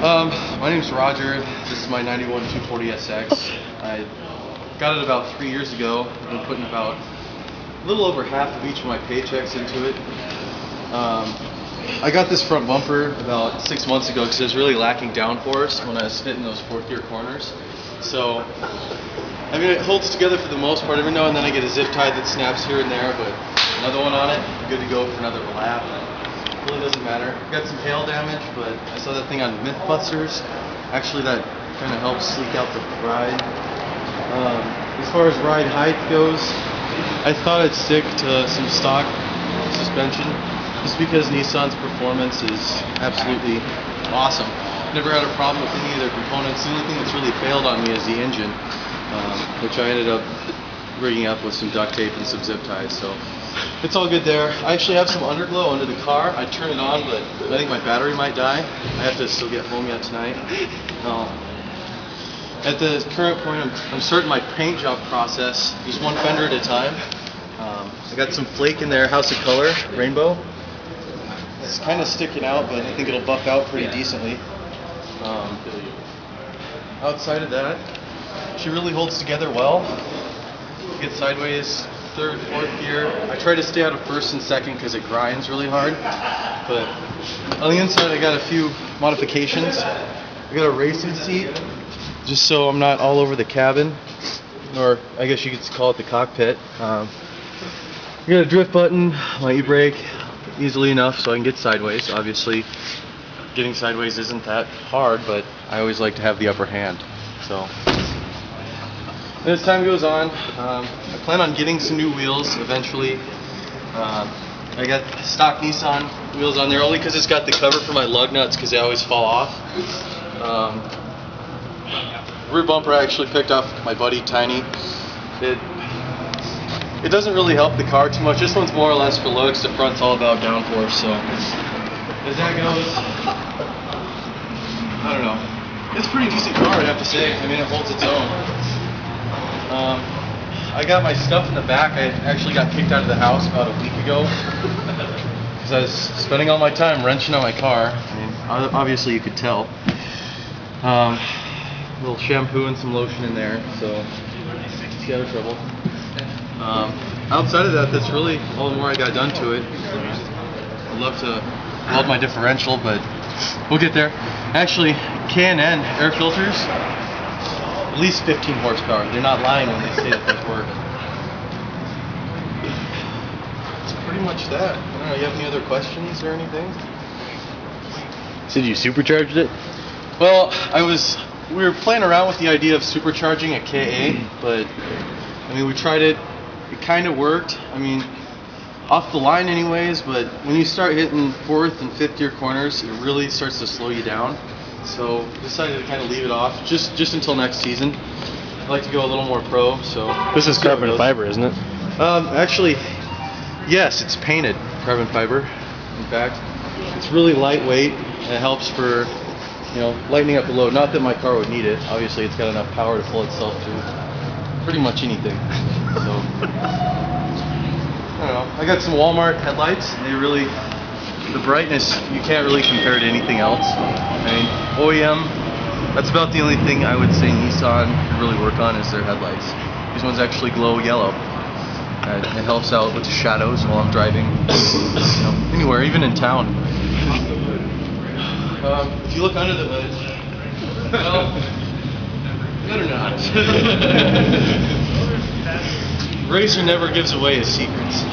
My name's Roger. This is my 91 240SX. I got it about 3 years ago. I've been putting about a little over half of each of my paychecks into it. I got this front bumper about 6 months ago because it was really lacking downforce when I was hitting those fourth gear corners. So, I mean, it holds together for the most part. Every now and then I get a zip tie that snaps here and there, but another one on it, good to go for another lap. Really doesn't matter. Got some hail damage, but I saw that thing on Mythbusters. Actually, that kind of helps sleek out the ride. As far as ride height goes, I thought I'd stick to some stock suspension, just because Nissan's performance is absolutely awesome. Never had a problem with any of their components. The only thing that's really failed on me is the engine, which I ended up rigging up with some duct tape and some zip ties. So it's all good there. I actually have some underglow under the car. I turn it on, but I think my battery might die. I have to still get home yet tonight. At the current point, I'm starting my paint job process, just one fender at a time. I got some flake in there, House of Color, rainbow. It's kind of sticking out, but I think it'll buff out pretty decently. Outside of that, she really holds together well. Get sideways, third, fourth gear. I try to stay out of first and second because it grinds really hard. But on the inside, I got a few modifications. I got a racing seat, just so I'm not all over the cabin, or I guess you could call it the cockpit. I got a drift button, my e-brake, easily enough so I can get sideways. Obviously, getting sideways isn't that hard, but I always like to have the upper hand. So, as time goes on, I plan on getting some new wheels eventually. I got stock Nissan wheels on there only because it's got the cover for my lug nuts because they always fall off. Rear bumper I actually picked off my buddy Tiny. It doesn't really help the car too much. This one's more or less for looks. The front's all about downforce. So as that goes, I don't know. It's a pretty decent car, I'd have to say. I mean, it holds its own. I got my stuff in the back. I actually got kicked out of the house about a week ago because I was spending all my time wrenching on my car. I mean, obviously you could tell. A little shampoo and some lotion in there, so stay out of trouble. Outside of that, that's really all the more I got done to it. I'd love to weld my differential, but we'll get there. Actually, K&N air filters, at least 15 horsepower. They're not lying when they say that they work. That's pretty much that. I don't know, you have any other questions or anything? Said you supercharged it? Well, we were playing around with the idea of supercharging a KA, but I mean, we tried it. It kind of worked. I mean, off the line anyways, but when you start hitting fourth and fifth gear corners, it really starts to slow you down. So decided to kind of leave it off just until next season. I'd like to go a little more pro. So this is carbon fiber, isn't it? Actually, yes, it's painted carbon fiber. In fact, it's really lightweight and it helps for, you know, lightening up the load. Not that my car would need it. Obviously, it's got enough power to pull itself through pretty much anything. So I don't know. I got some Walmart headlights. They really, the brightness, you can't really compare to anything else. I mean, OEM, that's about the only thing I would say Nissan can really work on is their headlights. These ones actually glow yellow. It helps out with the shadows while I'm driving, you know, anywhere, even in town. If you look under the hood, well, good or not. Racer never gives away his secrets.